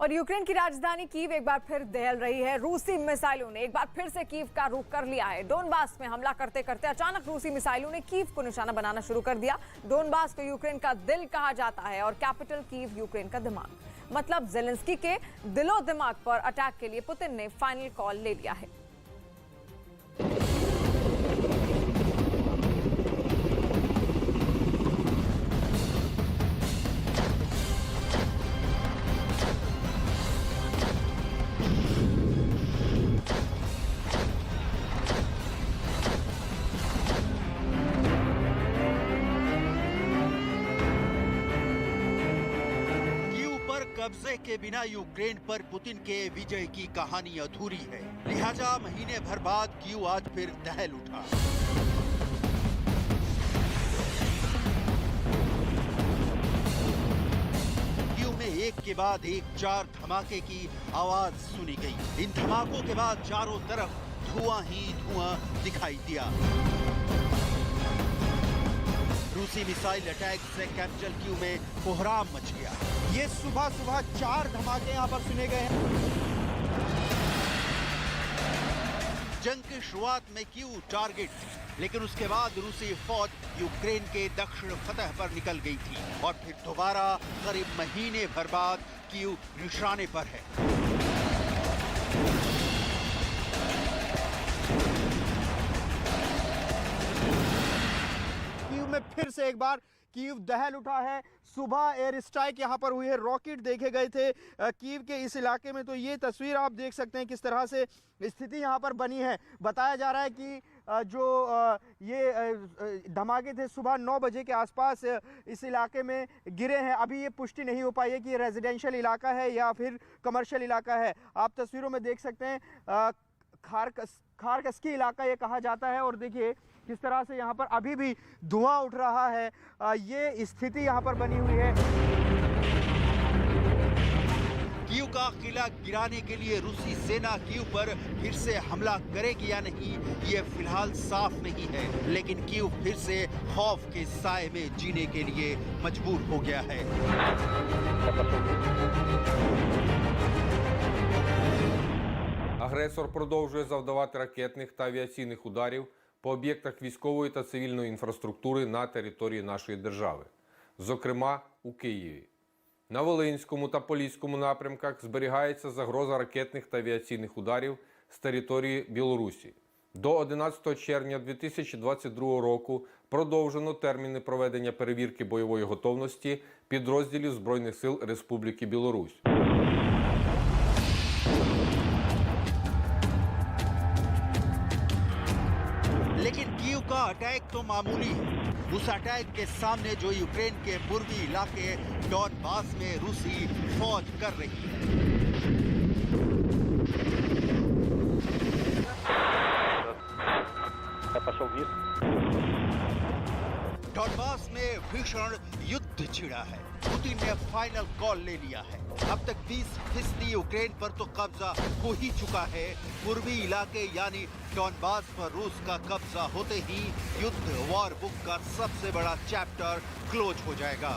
और यूक्रेन की राजधानी कीव एक बार फिर दहल रही है। रूसी मिसाइलों ने एक बार फिर से कीव का रुख कर लिया है। डोनबास में हमला करते करते अचानक रूसी मिसाइलों ने कीव को निशाना बनाना शुरू कर दिया। डोनबास को यूक्रेन का दिल कहा जाता है और कैपिटल कीव यूक्रेन का दिमाग। मतलब जेलेंस्की के दिलो दिमाग पर अटैक के लिए पुतिन ने फाइनल कॉल ले लिया है। कब्जे के बिना यूक्रेन पर पुतिन के विजय की कहानी अधूरी है। लिहाजा महीने भर बाद कीव आज फिर दहल उठा। कीव में एक के बाद एक 4 धमाके की आवाज सुनी गई। इन धमाकों के बाद चारों तरफ धुआं ही धुआं दिखाई दिया। रूसी मिसाइल अटैक से कैपिटल कीव में कोहराम मच गया। ये सुबह 4 धमाके यहाँ पर सुने गए हैं। जंग की शुरुआत में कीव टारगेट थी, लेकिन उसके बाद रूसी फौज यूक्रेन के दक्षिण फतह पर निकल गई थी और फिर दोबारा करीब महीने भर बाद कीव निशाने पर है। कीव में फिर से एक बार कीव दहल उठा है। सुबह एयर स्ट्राइक यहाँ पर हुई है, रॉकेट देखे गए थे कीव के इस इलाके में। तो ये तस्वीर आप देख सकते हैं किस तरह से स्थिति यहाँ पर बनी है। बताया जा रहा है कि जो ये धमाके थे सुबह 9 बजे के आसपास इस इलाके में गिरे हैं। अभी ये पुष्टि नहीं हो पाई है कि ये रेजिडेंशियल इलाका है या फिर कमर्शियल इलाका है। आप तस्वीरों में देख सकते हैं खारकस्की इलाका ये कहा जाता है। और देखिए किस तरह से यहाँ पर अभी भी धुआं उठ रहा है। ये स्थिति यहाँ पर बनी हुई है। कीव का किला गिराने के लिए रूसी सेना कीव पर फिर से हमला करेगी या नहीं, ये फिलहाल साफ नहीं है। लेकिन कीव फिर से खौफ के साए में जीने के लिए मजबूर हो गया है। Агресор продовжує завдавати ракетних та авіаційних ударів по об'єктах військової та цивільної інфраструктури на території нашої держави, зокрема у Києві. На Волинському та Поліському напрямках зберігається загроза ракетних та авіаційних ударів з території Білорусі. До 11 червня 2022 року продовжено терміни проведення перевірки бойової готовності підрозділів Збройних сил Республіки Білорусь. लेकिन कीव का अटैक तो मामूली है। उस अटैक के सामने जो यूक्रेन के पूर्वी इलाके डॉनबास में रूसी फौज कर रही है। डॉनबास में भीषण युद्ध छिड़ा है। पुतिन ने फाइनल कॉल ले लिया है। अब तक 20% यूक्रेन पर तो कब्जा हो ही चुका है। पूर्वी इलाके यानी डॉनबास पर रूस का कब्जा होते ही युद्ध वॉर बुक का सबसे बड़ा चैप्टर क्लोज हो जाएगा।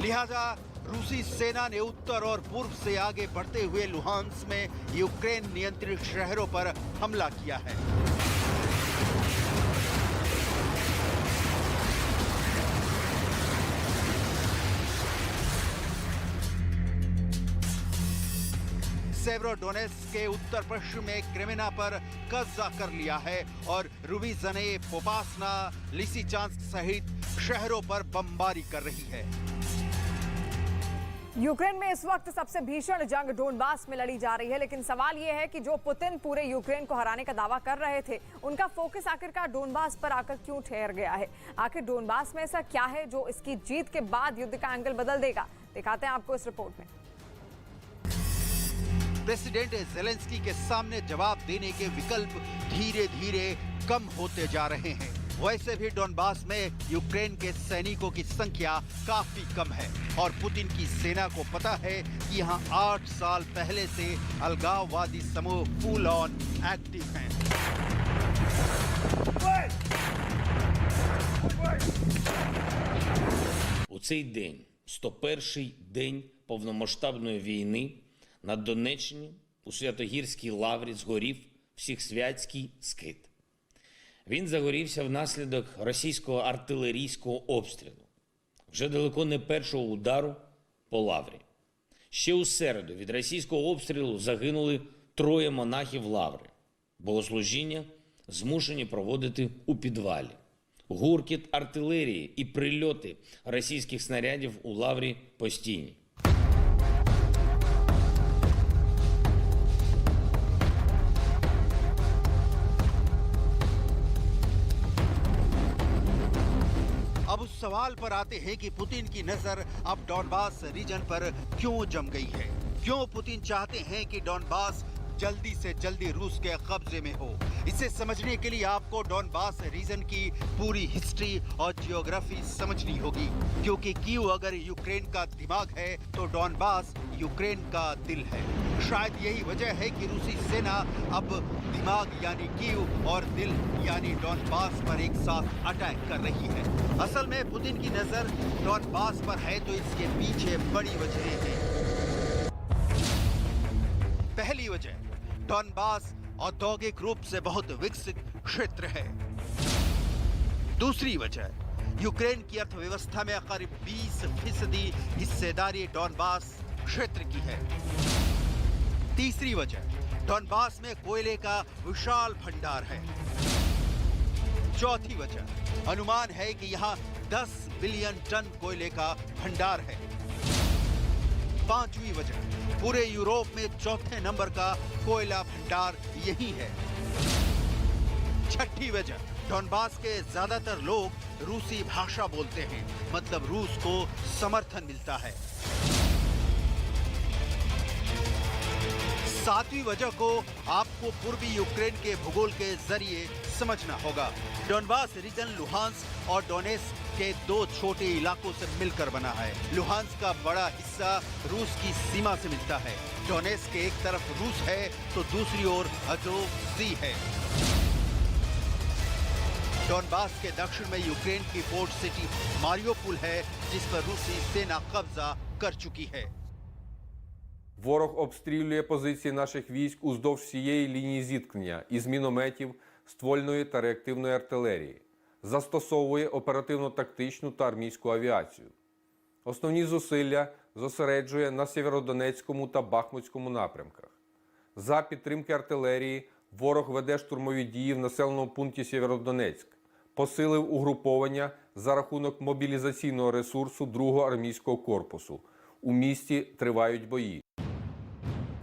लिहाजा रूसी सेना ने उत्तर और पूर्व से आगे बढ़ते हुए लुहांस में यूक्रेन नियंत्रित शहरों पर हमला किया है। सेवरोडोनेस्क के उत्तर पश्चिम में क्रेमिना पर कब्जा कर लिया है और रुबीजने, पोपासना, लिसिचांस्क सहित शहरों पर बमबारी कर रही है। यूक्रेन में इस वक्त सबसे भीषण जंग डोनबास में लड़ी जा रही है। लेकिन सवाल यह है कि जो पुतिन पूरे यूक्रेन को हराने का दावा कर रहे थे, उनका फोकस आखिरकार डोनबास पर आकर क्यों ठहर गया है? आखिर डोनबास में ऐसा क्या है जो इसकी जीत के बाद युद्ध का एंगल बदल देगा? दिखाते हैं आपको इस रिपोर्ट में। प्रेसिडेंट जेलेंस्की के सामने जवाब देने के विकल्प धीरे धीरे कम होते जा रहे हैं। वैसे भी डोनबास में यूक्रेन के सैनिकों की संख्या काफी कम है और पुतिन की सेना को पता है कि यहाँ 8 साल पहले से अलगाववादी समूह फुल ऑन एक्टिव हैं। У цей день 101-й день повномасштабної війни на Донеччині у Святогірській лаврі згорів Всехсвятський скит. Він загорівся внаслідок російського артилерійського обстрілу. Вже далеко не першого удару по лаврі. Ще у середу від російського обстрілу загинули 3 монахів лаври. Богослужіння змушені проводити у підвалі. Гуркіт артилерії і прильоти російських снарядів у лаврі постійні. अब उस सवाल पर आते हैं कि पुतिन की नजर अब डॉनबास रीजन पर क्यों जम गई है। क्यों पुतिन चाहते हैं कि डॉनबास जल्दी से जल्दी रूस के कब्जे में हो। इसे समझने के लिए आपको डॉनबास रीजन की पूरी हिस्ट्री और जियोग्राफी समझनी होगी, क्योंकि कीव अगर यूक्रेन का दिमाग है तो डॉनबास यूक्रेन का दिल है। शायद यही वजह है कि रूसी सेना अब दिमाग यानी कीव और दिल यानी डॉनबास पर एक साथ अटैक कर रही है। असल में पुतिन की नजर डॉनबास पर है तो इसके पीछे बड़ी वजहें हैं। पहली वजह, डॉनबास औद्योगिक रूप से बहुत विकसित क्षेत्र है। दूसरी वजह, यूक्रेन की अर्थव्यवस्था में करीब 20% हिस्सेदारी डॉनबास क्षेत्र की है। तीसरी वजह, डॉनबास में कोयले का विशाल भंडार है। चौथी वजह, अनुमान है कि यहाँ 10 बिलियन टन कोयले का भंडार है। पांचवी वजह, पूरे यूरोप में चौथे नंबर का कोयला भंडार यही है। छठी वजह, डॉनबास के ज्यादातर लोग रूसी भाषा बोलते हैं, मतलब रूस को समर्थन मिलता है। सातवीं वजह को आपको पूर्वी यूक्रेन के भूगोल के जरिए समझना होगा। डॉनबास रीजन लुहांस्क और डोनेस्क के 2 छोटे इलाकों से मिलकर बना है। लुहांस्क का बड़ा हिस्सा रूस की सीमा से मिलता है। डोनेस्क के एक तरफ रूस है तो दूसरी ओर अजोव सी है। डॉनबास के दक्षिण में यूक्रेन की पोर्ट सिटी मारियोपोल है, जिस पर रूसी सेना कब्जा कर चुकी है। Ворог обстрілює позиції наших військ уздовж всієї лінії зіткнення із мінометів, ствольної та реактивної артилерії. Застосовує оперативно-тактичну та армійську авіацію. Основні зусилля зосереджує на Сєвєродонецькому та Бахмутському напрямках. За підтримки артилерії ворог веде штурмові дії в населеному пункті Сєвєродонецьк, посилив угруповання за рахунок мобілізаційного ресурсу 2-го армійського корпусу. У місті тривають бої.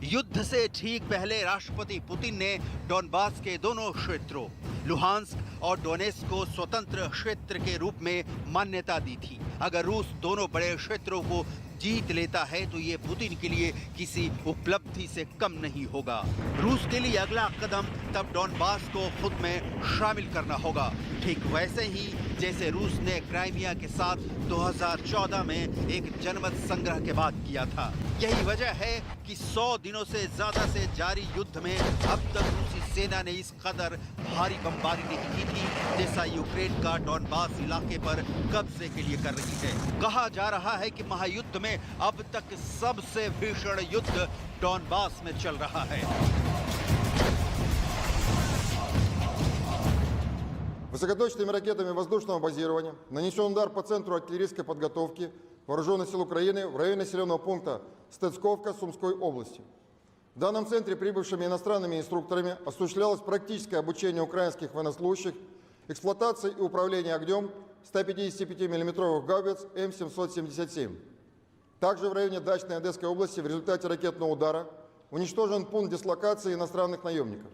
युद्ध से ठीक पहले राष्ट्रपति पुतिन ने डॉनबास के दोनों क्षेत्रों लुहांस्क और डोनेस्क को स्वतंत्र क्षेत्र के रूप में मान्यता दी थी। अगर रूस दोनों बड़े क्षेत्रों को जीत लेता है तो ये पुतिन के लिए किसी उपलब्धि से कम नहीं होगा। रूस के लिए अगला कदम तब डॉनबास को खुद में शामिल करना होगा, ठीक वैसे ही जैसे रूस ने क्राइमिया के साथ 2014 में एक जनमत संग्रह के बाद किया था। यही वजह है कि 100 दिनों से ज्यादा से जारी युद्ध में अब तक रूसी सेना ने इस कदर भारी बमबारी नहीं की थी जैसा यूक्रेन का डॉनबास इलाके पर कब्जे के लिए कर रही है। कहा जा रहा है कि महायुद्ध में अब तक सबसे भीषण युद्ध डॉनबास में चल रहा है। Высокоточными ракетами воздушного базирования нанесен удар по центру артиллерийской подготовки Вооруженных сил Украины в районе населенного пункта Стецковка Сумской области. В данном центре прибывшими иностранными инструкторами осуществлялось практическое обучение украинских военнослужащих, эксплуатация и управление огнем 155 мм гаубиц М777. Также в районе Дачной Одесской области в результате ракетного удара уничтожен пункт дислокации иностранных наемников.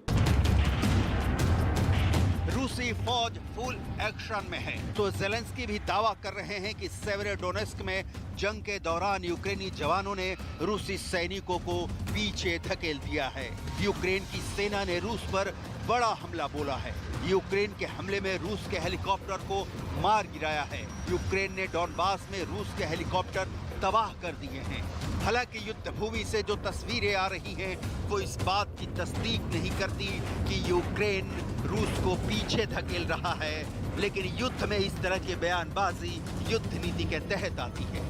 रूसी फौज फुल एक्शन में है तो जेलेंस्की भी दावा कर रहे हैं कि सेवेरोडोनेस्क में जंग के दौरान यूक्रेनी जवानों ने रूसी सैनिकों को पीछे धकेल दिया है। यूक्रेन की सेना ने रूस पर बड़ा हमला बोला है। यूक्रेन के हमले में रूस के हेलीकॉप्टर को मार गिराया है। यूक्रेन ने डॉनबास में रूस के हेलीकॉप्टर तबाह कर दिए हैं। हालांकि युद्ध भूमि से जो तस्वीरें आ रही हैं वो इस बात की तस्दीक नहीं करती कि यूक्रेन रूस को पीछे धकेल रहा है, लेकिन युद्ध में इस तरह की बयानबाजी युद्ध नीति के तहत आती है।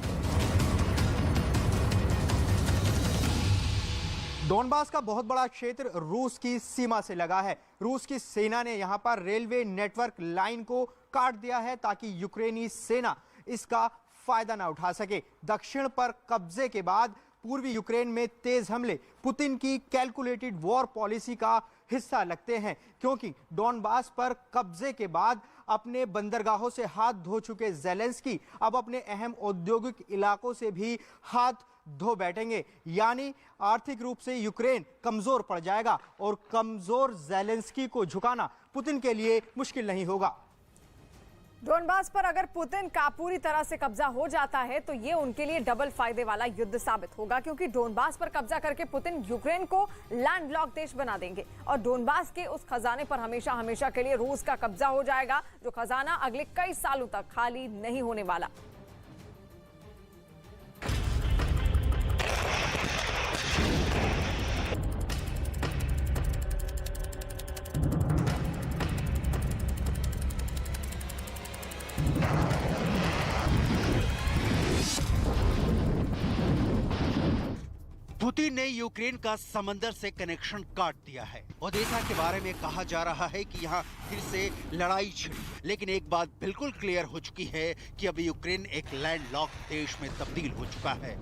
डोनबास का बहुत बड़ा क्षेत्र रूस की सीमा से लगा है। रूस की सेना ने यहां पर रेलवे नेटवर्क लाइन को काट दिया है ताकि यूक्रेनी सेना इसका फायदा ना उठा सके। दक्षिण पर कब्जे के बाद पूर्वी यूक्रेन में तेज हमले पुतिन की कैलकुलेटेड वॉर पॉलिसी का हिस्सा लगते हैं, क्योंकि डोनबास पर कब्जे के बाद अपने बंदरगाहों से हाथ धो चुके ज़ेलेंस्की अब अपने अहम औद्योगिक इलाकों से भी हाथ धो बैठेंगे। यानी आर्थिक रूप से यूक्रेन कमजोर पड़ जाएगा और कमजोर ज़ेलेंस्की को झुकाना पुतिन के लिए मुश्किल नहीं होगा। डोनबास पर अगर पुतिन का पूरी तरह से कब्जा हो जाता है तो ये उनके लिए डबल फायदे वाला युद्ध साबित होगा, क्योंकि डोनबास पर कब्जा करके पुतिन यूक्रेन को लैंडलॉक देश बना देंगे और डोनबास के उस खजाने पर हमेशा हमेशा के लिए रूस का कब्जा हो जाएगा, जो खजाना अगले कई सालों तक खाली नहीं होने वाला। पुतिन ने यूक्रेन का समंदर से कनेक्शन काट दिया है। ओदेसा के बारे में कहा जा रहा है कि यहाँ फिर से लड़ाई छिड़ी, लेकिन एक बात बिल्कुल क्लियर हो चुकी है कि अब यूक्रेन एक लैंडलॉक देश में तब्दील हो चुका है।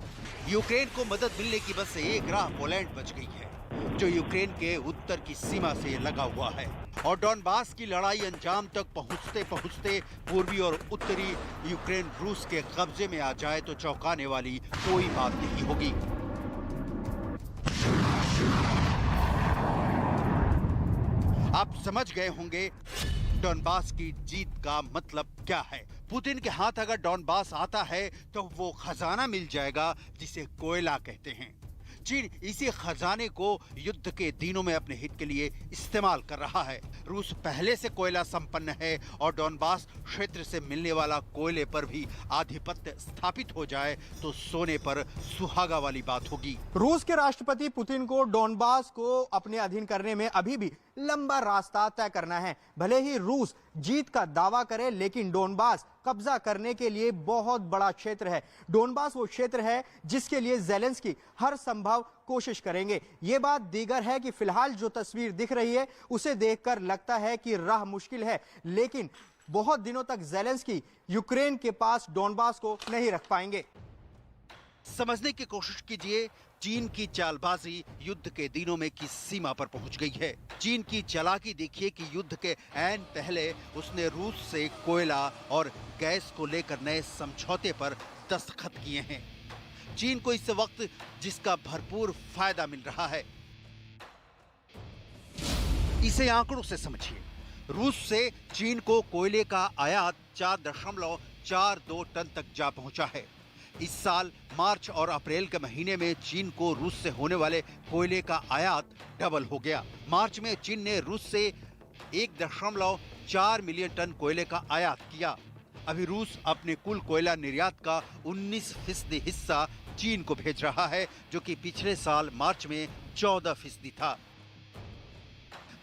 यूक्रेन को मदद मिलने की बस एक राह पोलैंड बच गई है, जो यूक्रेन के उत्तर की सीमा से लगा हुआ है। और डोनबास की लड़ाई अंजाम तक पहुंचते पहुंचते पूर्वी और उत्तरी यूक्रेन रूस के कब्जे में आ जाए तो चौंकाने वाली कोई बात नहीं होगी। आप समझ गए होंगे डोनबास की जीत का मतलब क्या है। पुतिन के हाथ अगर डोनबास आता है तो वो खजाना मिल जाएगा जिसे कोयला कहते हैं। चीन इसी खजाने को युद्ध के दिनों में अपने हित के लिए इस्तेमाल कर रहा है। रूस पहले से कोयला संपन्न है और डोनबास क्षेत्र से मिलने वाला कोयले पर भी आधिपत्य स्थापित हो जाए तो सोने पर सुहागा वाली बात होगी। रूस के राष्ट्रपति पुतिन को डोनबास को अपने अधीन करने में अभी भी लंबा रास्ता तय करना है। भले ही रूस जीत का दावा करे, लेकिन डोनबास कब्जा करने के लिए बहुत बड़ा क्षेत्र है। डोनबास वो क्षेत्र है जिसके लिए ज़ेलेंस्की हर संभव कोशिश करेंगे। ये बात दीगर है कि फिलहाल जो तस्वीर दिख रही है उसे देखकर लगता है कि राह मुश्किल है, लेकिन बहुत दिनों तक ज़ेलेंस्की यूक्रेन के पास डोनबास को नहीं रख पाएंगे। समझने की कोशिश कीजिए, चीन की चालबाजी युद्ध के दिनों में किस सीमा पर पहुंच गई है। चीन की चालाकी देखिए कि युद्ध के ऐन पहले उसने रूस से कोयला और गैस को लेकर नए समझौते पर दस्तखत किए हैं। चीन को इस वक्त जिसका भरपूर फायदा मिल रहा है, इसे आंकड़ों से समझिए। रूस से चीन को कोयले का आयात 4.42 टन तक जा पहुंचा है। इस साल मार्च और अप्रैल के महीने में चीन को रूस से होने वाले कोयले का आयात डबल हो गया। मार्च में चीन ने रूस से 1.4 मिलियन टन कोयले का आयात किया। अभी रूस अपने कुल कोयला निर्यात का 19% हिस्सा चीन को भेज रहा है, जो कि पिछले साल मार्च में 14% था।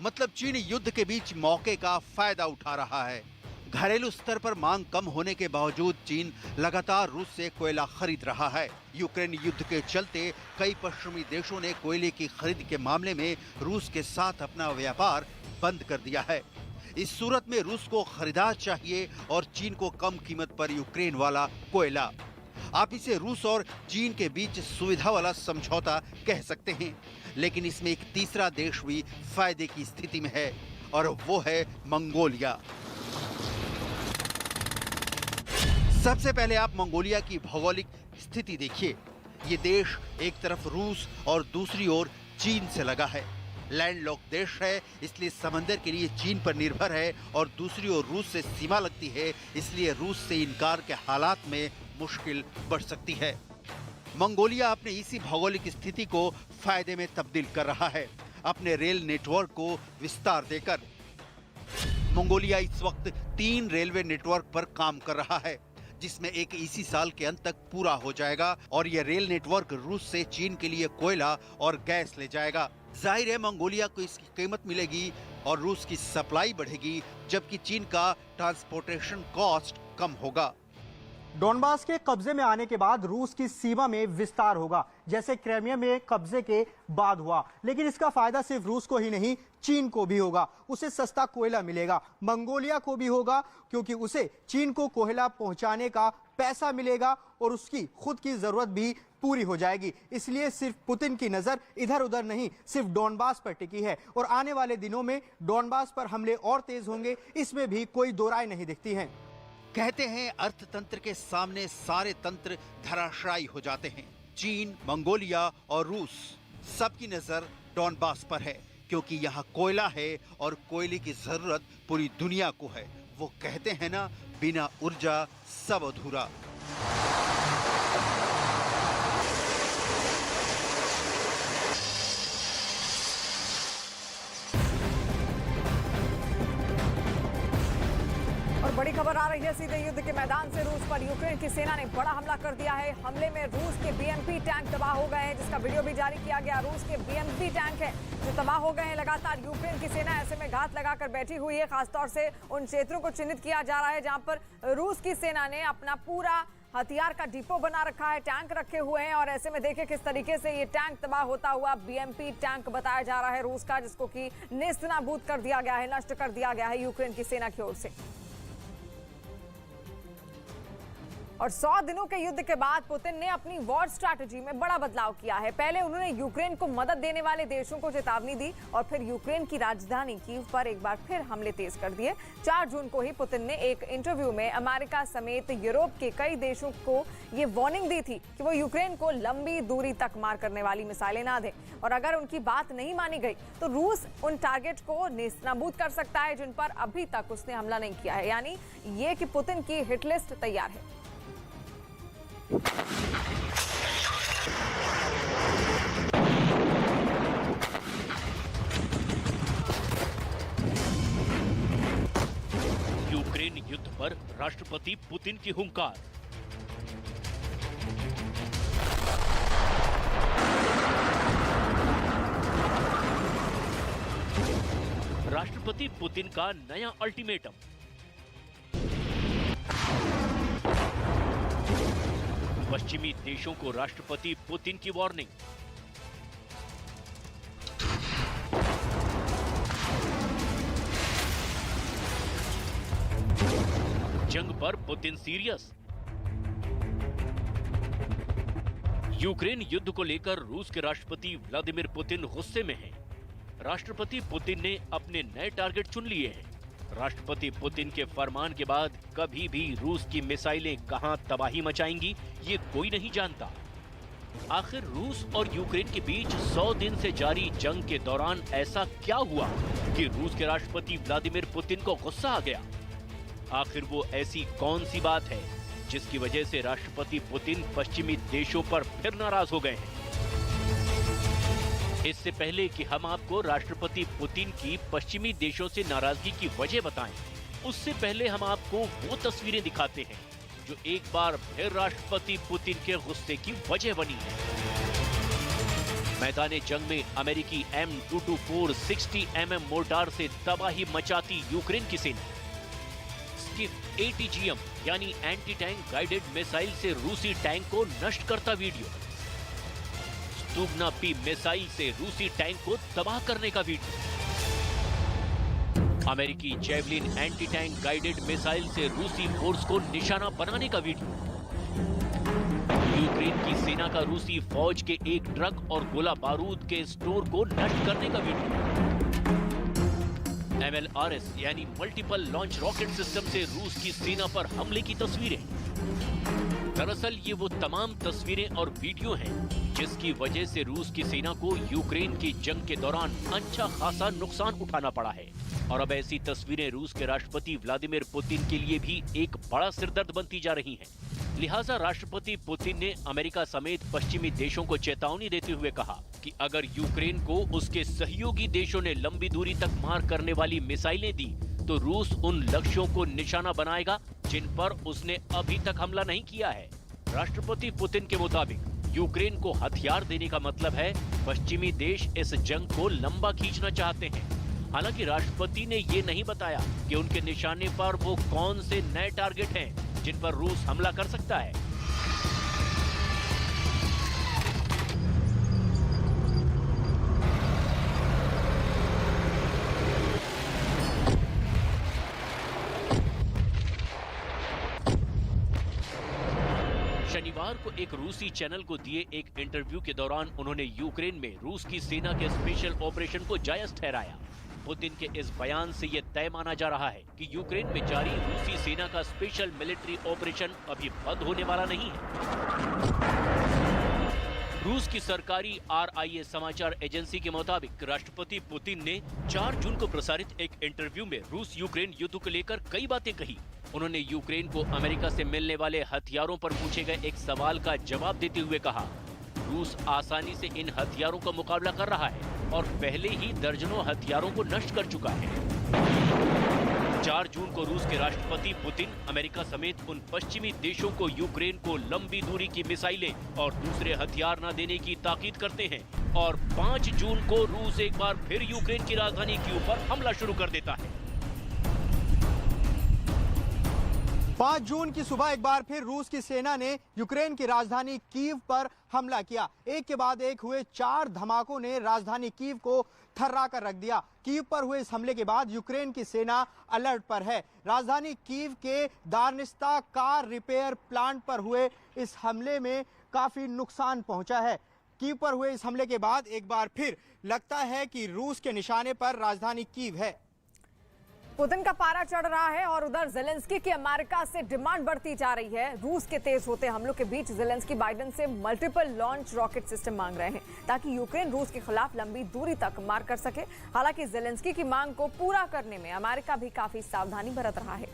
मतलब चीन युद्ध के बीच मौके का फायदा उठा रहा है। घरेलू स्तर पर मांग कम होने के बावजूद चीन लगातार रूस से कोयला खरीद रहा है। यूक्रेन युद्ध के चलते कई पश्चिमी देशों ने कोयले की खरीद के मामले में रूस के साथ अपना व्यापार बंद कर दिया है। इस सूरत में रूस को खरीदार चाहिए और चीन को कम कीमत पर यूक्रेन वाला कोयला। आप इसे रूस और चीन के बीच सुविधा वाला समझौता कह सकते हैं, लेकिन इसमें एक तीसरा देश भी फायदे की स्थिति में है और वो है मंगोलिया। सबसे पहले आप मंगोलिया की भौगोलिक स्थिति देखिए। ये देश एक तरफ रूस और दूसरी ओर चीन से लगा है। लैंडलॉक देश है, इसलिए समंदर के लिए चीन पर निर्भर है और दूसरी ओर रूस से सीमा लगती है, इसलिए रूस से इनकार के हालात में मुश्किल बढ़ सकती है। मंगोलिया अपने इसी भौगोलिक स्थिति को फायदे में तब्दील कर रहा है, अपने रेल नेटवर्क को विस्तार देकर। मंगोलिया इस वक्त 3 रेलवे नेटवर्क पर काम कर रहा है, जिसमें एक इसी साल के अंत तक पूरा हो जाएगा और यह रेल नेटवर्क रूस से चीन के लिए कोयला और गैस ले जाएगा। जाहिर है मंगोलिया को इसकी कीमत मिलेगी और रूस की सप्लाई बढ़ेगी, जबकि चीन का ट्रांसपोर्टेशन कॉस्ट कम होगा। डोनबास के कब्जे में आने के बाद रूस की सीमा में विस्तार होगा, जैसे क्राइमिया में कब्जे के बाद हुआ। लेकिन इसका फायदा सिर्फ रूस को ही नहीं, चीन को भी होगा। उसे सस्ता कोयला मिलेगा, मंगोलिया को भी होगा, क्योंकि उसे चीन को कोयला पहुंचाने का पैसा मिलेगा और उसकी खुद की जरूरत भी पूरी हो जाएगी। इसलिए सिर्फ पुतिन की नजर इधर उधर नहीं, सिर्फ डोनबास पर टिकी है और आने वाले दिनों में डोनबास पर हमले और तेज होंगे, इसमें भी कोई दो राय नहीं दिखती है। कहते हैं अर्थतंत्र के सामने सारे तंत्र धराशायी हो जाते हैं। चीन, मंगोलिया और रूस सबकी नजर डोनबास पर है, क्योंकि यहाँ कोयला है और कोयले की जरूरत पूरी दुनिया को है। वो कहते हैं ना, बिना ऊर्जा सब अधूरा। और बड़ी खबर आ रही है सीधे युद्ध के मैदान से। रूस पर यूक्रेन की सेना ने बड़ा हमला कर दिया है। हमले में रूस के बीएमपी टैंक तबाह हो गए हैं, जिसका वीडियो भी जारी किया गया। रूस के बीएमपी टैंक है जो तबाह हो गए हैं। लगातार यूक्रेन की सेना ऐसे में घात लगाकर बैठी हुई है। खासतौर से उन क्षेत्रों को चिन्हित किया जा रहा है जहां पर रूस की सेना ने अपना पूरा हथियार का डिपो बना रखा है, टैंक रखे हुए हैं। और ऐसे में देखिए किस तरीके से ये टैंक तबाह होता हुआ बीएमपी टैंक बताया जा रहा है रूस का, जिसको कि नेस्तनाबूद कर दिया गया है, नष्ट कर दिया गया है यूक्रेन की सेना की ओर से। और 100 दिनों के युद्ध के बाद पुतिन ने अपनी वॉर स्ट्रैटेजी में बड़ा बदलाव किया है। पहले उन्होंने यूक्रेन को मदद देने वाले देशों को चेतावनी दी और फिर यूक्रेन की राजधानी कीव पर एक बार फिर हमले तेज कर दिए। 4 जून को ही पुतिन ने एक इंटरव्यू में अमेरिका समेत यूरोप के कई देशों को ये वार्निंग दी थी कि वो यूक्रेन को लंबी दूरी तक मार करने वाली मिसाइलें ना दें, और अगर उनकी बात नहीं मानी गई तो रूस उन टारगेट को नेस्तनाबूद कर सकता है जिन पर अभी तक उसने हमला नहीं किया है। यानी ये कि पुतिन की हिट लिस्ट तैयार है। यूक्रेन युद्ध पर राष्ट्रपति पुतिन की हुंकार। राष्ट्रपति पुतिन का नया अल्टीमेटम। पश्चिमी देशों को राष्ट्रपति पुतिन की वार्निंग। जंग पर पुतिन सीरियस। यूक्रेन युद्ध को लेकर रूस के राष्ट्रपति व्लादिमीर पुतिन गुस्से में हैं। राष्ट्रपति पुतिन ने अपने नए टारगेट चुन लिए हैं। राष्ट्रपति पुतिन के फरमान के बाद कभी भी रूस की मिसाइलें कहां तबाही मचाएंगी, ये कोई नहीं जानता। आखिर रूस और यूक्रेन के बीच 100 दिन से जारी जंग के दौरान ऐसा क्या हुआ कि रूस के राष्ट्रपति व्लादिमीर पुतिन को गुस्सा आ गया? आखिर वो ऐसी कौन सी बात है जिसकी वजह से राष्ट्रपति पुतिन पश्चिमी देशों पर फिर नाराज हो गए हैं? इससे पहले कि हम आपको राष्ट्रपति पुतिन की पश्चिमी देशों से नाराजगी की वजह बताएं, उससे पहले हम आपको वो तस्वीरें दिखाते हैं जो एक बार फिर राष्ट्रपति पुतिन के गुस्से की वजह बनी है। मैदाने जंग में अमेरिकी M224 60 mm मोर्टार से तबाही मचाती यूक्रेन की सेना। स्किफ ATGM यानी एंटी टैंक गाइडेड मिसाइल से रूसी टैंक को नष्ट करता वीडियो। स्तुगना P मिसाइल से रूसी टैंक को तबाह करने का वीडियो। अमेरिकी javelin anti tank guided missile से रूसी फोर्स को निशाना बनाने का वीडियो। यूक्रेन की सेना का रूसी फौज के एक ट्रक और गोला बारूद के स्टोर को नष्ट करने का वीडियो। MLRS यानी मल्टीपल लॉन्च रॉकेट सिस्टम से रूस की सेना पर हमले की तस्वीरें। दरअसल ये वो तमाम तस्वीरें और वीडियो हैं जिसकी वजह से रूस की सेना को यूक्रेन की जंग के दौरान अच्छा खासा नुकसान उठाना पड़ा है। और अब ऐसी तस्वीरें रूस के राष्ट्रपति व्लादिमीर पुतिन के लिए भी एक बड़ा सिरदर्द बनती जा रही हैं। लिहाजा राष्ट्रपति पुतिन ने अमेरिका समेत पश्चिमी देशों को चेतावनी देते हुए कहा कि अगर यूक्रेन को उसके सहयोगी देशों ने लंबी दूरी तक मार करने वाली मिसाइलें दी तो रूस उन लक्ष्यों को निशाना बनाएगा जिन पर उसने अभी तक हमला नहीं किया है। राष्ट्रपति पुतिन के मुताबिक यूक्रेन को हथियार देने का मतलब है पश्चिमी देश इस जंग को लंबा खींचना चाहते हैं। हालांकि राष्ट्रपति ने ये नहीं बताया कि उनके निशाने पर वो कौन से नए टारगेट हैं जिन पर रूस हमला कर सकता है। शनिवार को एक रूसी चैनल को दिए एक इंटरव्यू के दौरान उन्होंने यूक्रेन में रूस की सेना के स्पेशल ऑपरेशन को जायज ठहराया। पुतिन के इस बयान से यह तय माना जा रहा है कि यूक्रेन में जारी रूसी सेना का स्पेशल मिलिट्री ऑपरेशन अभी बंद होने वाला नहीं है। रूस की सरकारी RIA समाचार एजेंसी के मुताबिक राष्ट्रपति पुतिन ने 4 जून को प्रसारित एक इंटरव्यू में रूस यूक्रेन युद्ध को लेकर कई बातें कही। उन्होंने यूक्रेन को अमेरिका से मिलने वाले हथियारों पर पूछे गए एक सवाल का जवाब देते हुए कहा, रूस आसानी से इन हथियारों का मुकाबला कर रहा है और पहले ही दर्जनों हथियारों को नष्ट कर चुका है। 4 जून को रूस के राष्ट्रपति पुतिन अमेरिका समेत उन पश्चिमी देशों को यूक्रेन को लंबी दूरी की मिसाइलें और दूसरे हथियार न देने की ताकीद करते हैं और 5 जून को रूस एक बार फिर यूक्रेन की राजधानी कीव पर हमला शुरू कर देता है। 5 जून की सुबह एक बार फिर रूस की सेना ने यूक्रेन की राजधानी कीव पर हमला किया। एक के बाद एक हुए 4 धमाकों ने राजधानी कीव को थर्रा कर रख दिया। कीव पर हुए इस हमले के बाद यूक्रेन की सेना अलर्ट पर है। राजधानी कीव के दार्निस्ता कार रिपेयर प्लांट पर हुए इस हमले में काफी नुकसान पहुंचा है। कीव पर हुए इस हमले के बाद एक बार फिर लगता है कि रूस के निशाने पर राजधानी कीव है। पुतिन का पारा चढ़ रहा है और उधर जेलेंस्की की अमेरिका से डिमांड बढ़ती जा रही है। रूस के तेज होते हमलों के बीच जेलेंस्की बाइडेन से मल्टीपल लॉन्च रॉकेट सिस्टम मांग रहे हैं ताकि यूक्रेन रूस के खिलाफ लंबी दूरी तक मार कर सके। हालांकि जेलेंस्की की मांग को पूरा करने में अमेरिका भी काफी सावधानी बरत रहा है।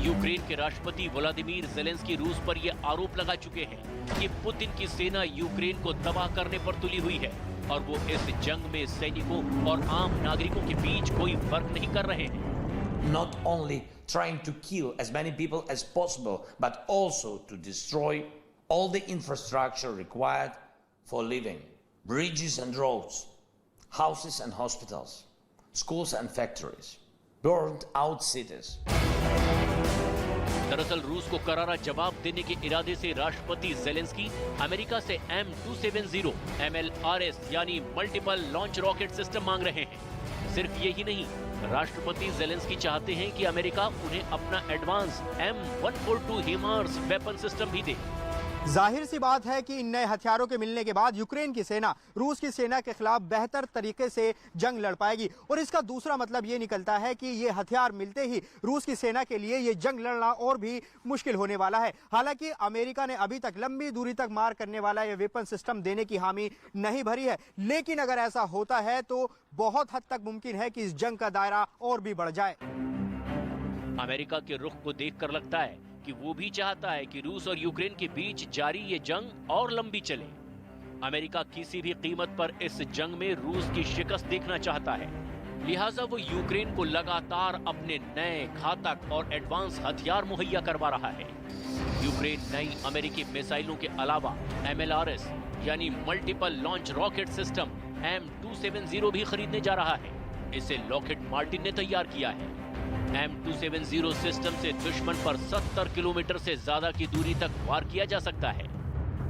यूक्रेन के राष्ट्रपति व्लादिमीर जेलेंस्की रूस पर यह आरोप लगा चुके हैं कि पुतिन की सेना यूक्रेन को तबाह करने पर तुली हुई है और वो इस जंग में सैनिकों और आम नागरिकों के बीच कोई फर्क नहीं कर रहे हैं। Not only trying to kill as many people as possible, but also to destroy all the infrastructure required for living, bridges and roads, houses and hospitals, schools and factories, burned out cities. दरअसल रूस को करारा जवाब देने के इरादे से राष्ट्रपति जेलेंस्की अमेरिका से M270 MLRS यानी मल्टीपल लॉन्च रॉकेट सिस्टम मांग रहे हैं। सिर्फ यही नहीं, राष्ट्रपति जेलेंस्की चाहते हैं कि अमेरिका उन्हें अपना advance M142 HIMARS weapon system भी दे। जाहिर सी बात है कि इन नए हथियारों के मिलने के बाद यूक्रेन की सेना रूस की सेना के खिलाफ बेहतर तरीके से जंग लड़ पाएगी और इसका दूसरा मतलब ये निकलता है कि ये हथियार मिलते ही रूस की सेना के लिए ये जंग लड़ना और भी मुश्किल होने वाला है। हालांकि अमेरिका ने अभी तक लंबी दूरी तक मार करने वाला ये वेपन सिस्टम देने की हामी नहीं भरी है, लेकिन अगर ऐसा होता है तो बहुत हद तक मुमकिन है कि इस जंग का दायरा और भी बढ़ जाए। अमेरिका के रुख को देखकर लगता है कि वो भी चाहता है कि रूस और यूक्रेन के बीच जारी ये जंग और लंबी चले। अमेरिका किसी भी कीमत पर इस जंग में रूस की शिकस्त देखना चाहता है, लिहाजा वो यूक्रेन को लगातार अपने नए घातक और एडवांस हथियार मुहैया करवा रहा है। यूक्रेन नई अमेरिकी मिसाइलों के अलावा MLRS यानी multiple launch rocket system M270 भी खरीदने जा रहा है। इसे लॉकहीड मार्टिन ने तैयार किया है। M270 सिस्टम से दुश्मन पर 70 किलोमीटर से ज्यादा की दूरी तक वार किया जा सकता है।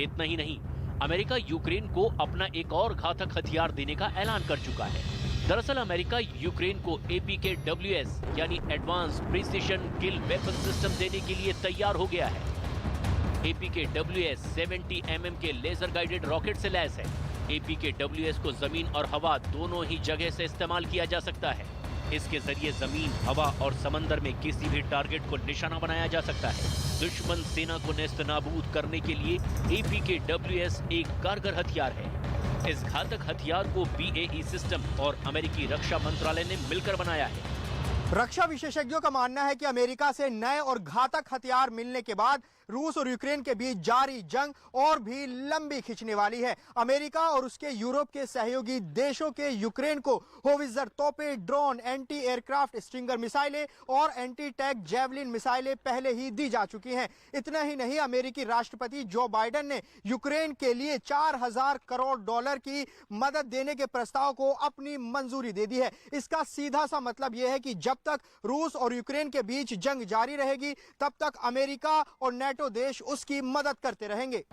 इतना ही नहीं, अमेरिका यूक्रेन को अपना एक और घातक हथियार देने का ऐलान कर चुका है। दरअसल अमेरिका यूक्रेन को APKWS यानी एडवांस प्रिसिशन किल वेपन सिस्टम देने के लिए तैयार हो गया है। APKWS 70 mm के लेजर गाइडेड रॉकेट से लैस है। APKWS को जमीन और हवा दोनों ही जगह से इस्तेमाल किया जा सकता है। इसके जरिए जमीन, हवा और समंदर में किसी भी टारगेट को निशाना बनाया जा सकता है। दुश्मन सेना को नेस्त नाबूद करने के लिए APKWS एक कारगर हथियार है। इस घातक हथियार को BAE सिस्टम और अमेरिकी रक्षा मंत्रालय ने मिलकर बनाया है। रक्षा विशेषज्ञों का मानना है कि अमेरिका से नए और घातक हथियार मिलने के बाद रूस और यूक्रेन के बीच जारी जंग और भी लंबी खिंचने वाली है। अमेरिका और उसके यूरोप के सहयोगी देशों के यूक्रेन को होवित्जर तोपे, ड्रोन, एंटी एयरक्राफ्ट स्ट्रिंगर मिसाइलें और एंटी टैंक जेवलिन मिसाइलें पहले ही दी जा चुकी हैं। इतना ही नहीं, अमेरिकी राष्ट्रपति जो बाइडेन ने यूक्रेन के लिए 4000 करोड़ डॉलर की मदद देने के प्रस्ताव को अपनी मंजूरी दे दी है। इसका सीधा सा मतलब यह है कि जब तक रूस और यूक्रेन के बीच जंग जारी रहेगी, तब तक अमेरिका और नेटो देश उसकी मदद करते रहेंगे।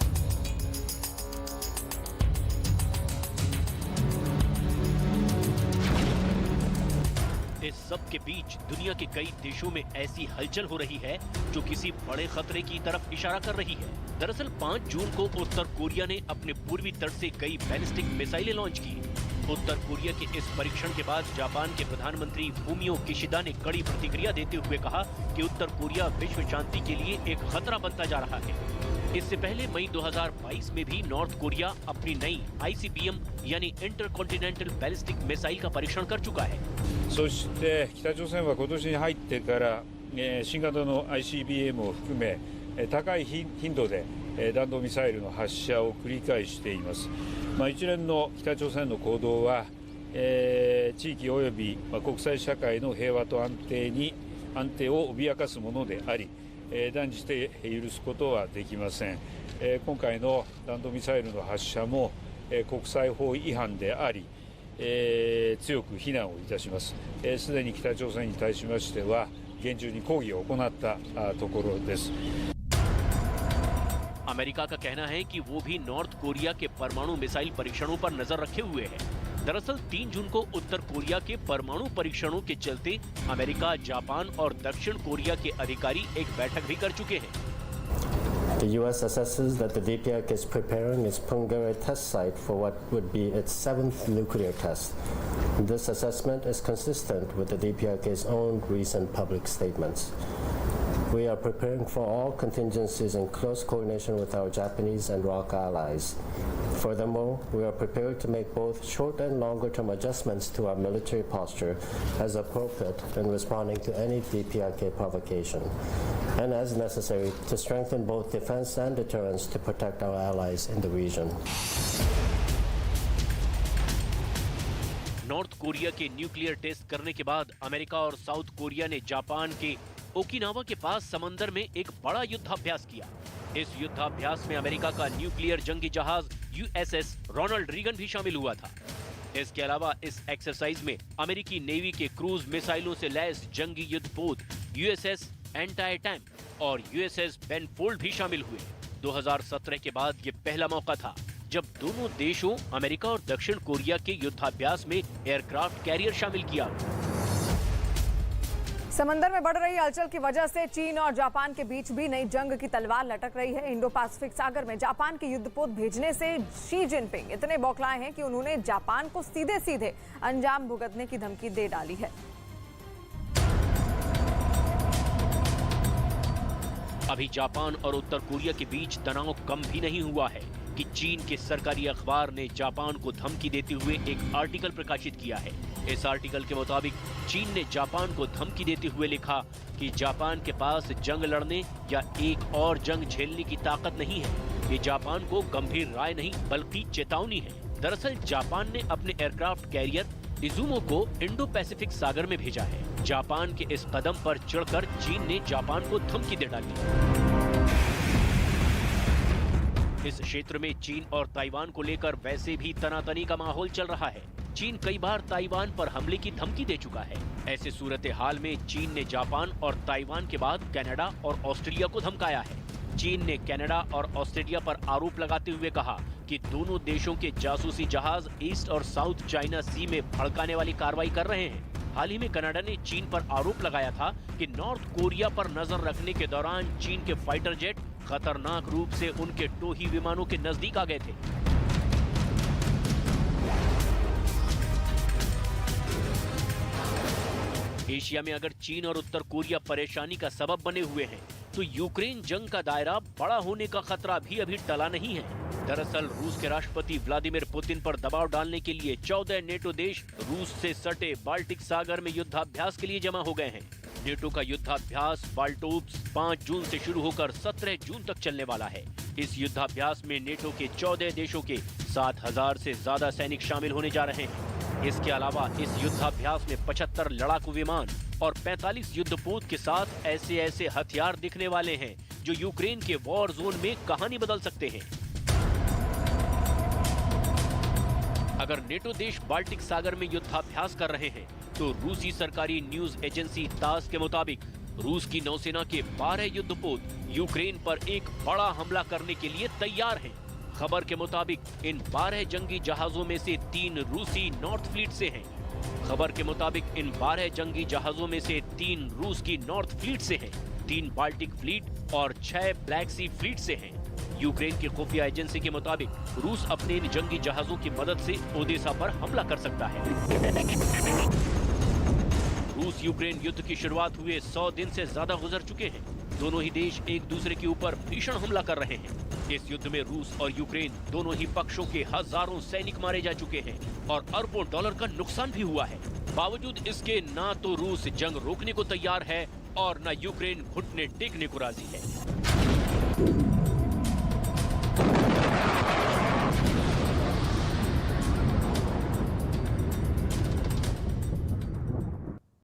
इस सब के बीच दुनिया के कई देशों में ऐसी हलचल हो रही है जो किसी बड़े खतरे की तरफ इशारा कर रही है। दरअसल 5 जून को उत्तर कोरिया ने अपने पूर्वी तट से कई बैलिस्टिक मिसाइलें लॉन्च की। उत्तर कोरिया के इस परीक्षण के बाद जापान के प्रधानमंत्री फूमियो किशिदा ने कड़ी प्रतिक्रिया देते हुए कहा कि उत्तर कोरिया विश्व शांति के लिए एक खतरा बनता जा रहा है। इससे पहले मई 2022 में भी नॉर्थ कोरिया अपनी नई ICBM यानी इंटरकॉन्टिनेंटल बैलिस्टिक मिसाइल का परीक्षण कर चुका है। そして北朝鮮は今年に入ってから新型の ICBM を含め高い頻度で弾道ミサイルの発射を繰り返しています。一連の北朝鮮の行動は地域及び国際社会の平和と安定を脅かすものであり、断じて許すことはできません。今回の弾道ミサイルの発射も国際法違反であり、強く非難をいたします。すでに北朝鮮に対しましては厳重に抗議を行ったところです。 अमेरिका का कहना है कि वो भी नॉर्थ कोरिया के परमाणु मिसाइल परीक्षणों पर नजर रखे हुए है। दरअसल 3 जून को उत्तर कोरिया के परमाणु परीक्षणों के चलते अमेरिका, जापान और दक्षिण कोरिया के अधिकारी एक बैठक भी कर चुके हैं। The U.S. assesses that the DPRK is preparing its Punggye test site for what would be its 7th nuclear test. This assessment is consistent with the DPRK's own recent public statements. We are preparing for all contingencies in close coordination with our Japanese and ROC allies. Furthermore, we are prepared to make both short and longer-term adjustments to our military posture as appropriate in responding to any DPRK provocation, and as necessary to strengthen both defense and deterrence to protect our allies in the region. North Korea के nuclear test करने के बाद America और south Korea ने Japan के Okinawa के पास समंदर में एक बड़ा युद्धाभ्यास किया। इस युद्धाभ्यास में अमेरिका का न्यूक्लियर जंगी जहाज USS रोनाल्ड रीगन भी शामिल हुआ था। इसके अलावा इस एक्सरसाइज में अमेरिकी नेवी के क्रूज मिसाइलों से लैस जंगी युद्धपोत USS एंटाई-टैंक और USS बेनफोल्ड भी शामिल हुए। 2017 के बाद ये पहला मौका था जब दोनों देशों अमेरिका और दक्षिण कोरिया के युद्धाभ्यास में एयरक्राफ्ट कैरियर शामिल किया। समंदर में बढ़ रही हलचल की वजह से चीन और जापान के बीच भी नई जंग की तलवार लटक रही है। इंडो पैसिफिक सागर में जापान के युद्धपोत भेजने से शी जिनपिंग इतने बौखलाए हैं कि उन्होंने जापान को सीधे सीधे अंजाम भुगतने की धमकी दे डाली है। अभी जापान और उत्तर कोरिया के बीच तनाव कम भी नहीं हुआ है कि चीन के सरकारी अखबार ने जापान को धमकी देते हुए एक आर्टिकल प्रकाशित किया है। इस आर्टिकल के मुताबिक चीन ने जापान को धमकी देते हुए लिखा कि जापान के पास जंग लड़ने या एक और जंग झेलने की ताकत नहीं है। ये जापान को गंभीर राय नहीं बल्कि चेतावनी है। दरअसल जापान ने अपने एयरक्राफ्ट कैरियर इजुमो को इंडो पैसिफिक सागर में भेजा है। जापान के इस कदम पर चिढ़कर चीन ने जापान को धमकी दे डाली। इस क्षेत्र में चीन और ताइवान को लेकर वैसे भी तनातनी का माहौल चल रहा है। चीन कई बार ताइवान पर हमले की धमकी दे चुका है। ऐसे सूरत हाल में चीन ने जापान और ताइवान के बाद कनाडा और ऑस्ट्रेलिया को धमकाया है। चीन ने कनाडा और ऑस्ट्रेलिया पर आरोप लगाते हुए कहा कि दोनों देशों के जासूसी जहाज ईस्ट और साउथ चाइना सी में भड़काने वाली कार्रवाई कर रहे हैं। हाल ही में कनाडा ने चीन पर आरोप लगाया था कि नॉर्थ कोरिया पर नजर रखने के दौरान चीन के फाइटर जेट खतरनाक रूप से उनके टोही विमानों के नजदीक आ गए थे। एशिया में अगर चीन और उत्तर कोरिया परेशानी का सबब बने हुए हैं, तो यूक्रेन जंग का दायरा बड़ा होने का खतरा भी अभी टला नहीं है। दरअसल रूस के राष्ट्रपति व्लादिमीर पुतिन पर दबाव डालने के लिए 14 नेटो देश रूस से सटे बाल्टिक सागर में युद्धाभ्यास के लिए जमा हो गए हैं। नेटो का युद्धाभ्यास बाल्टोप्स 5 जून से शुरू होकर 17 जून तक चलने वाला है। इस युद्धाभ्यास में नेटो के 14 देशों के 7,000 से ज्यादा सैनिक शामिल होने जा रहे हैं। इसके अलावा इस युद्धाभ्यास में 75 लड़ाकू विमान और 45 युद्धपोत के साथ ऐसे हथियार दिखने वाले हैं जो यूक्रेन के वॉर जोन में कहानी बदल सकते हैं। अगर नेटो देश बाल्टिक सागर में युद्धाभ्यास कर रहे हैं तो रूसी सरकारी न्यूज एजेंसी तास के मुताबिक रूस की नौसेना के 12 युद्धपोत यूक्रेन पर एक बड़ा हमला करने के लिए तैयार हैं। खबर के मुताबिक इन 12 जंगी जहाजों में से 3 रूसी नॉर्थ फ्लीट से हैं। खबर के मुताबिक इन 12 जंगी जहाजों में से 3 रूस की नॉर्थ फ्लीट से हैं, 3 बाल्टिक फ्लीट और 6 ब्लैक सी फ्लीट से हैं। यूक्रेन की खुफिया एजेंसी के मुताबिक रूस अपने इन जंगी जहाजों की मदद से ओदेसा पर हमला कर सकता है। रूस यूक्रेन युद्ध की शुरुआत हुए 100 दिन से ज्यादा गुजर चुके हैं। दोनों ही देश एक दूसरे के ऊपर भीषण हमला कर रहे हैं। इस युद्ध में रूस और यूक्रेन दोनों ही पक्षों के हजारों सैनिक मारे जा चुके हैं और अरबों डॉलर का नुकसान भी हुआ है। बावजूद इसके ना तो रूस जंग रोकने को तैयार है और न यूक्रेन घुटने टेकने को राजी है।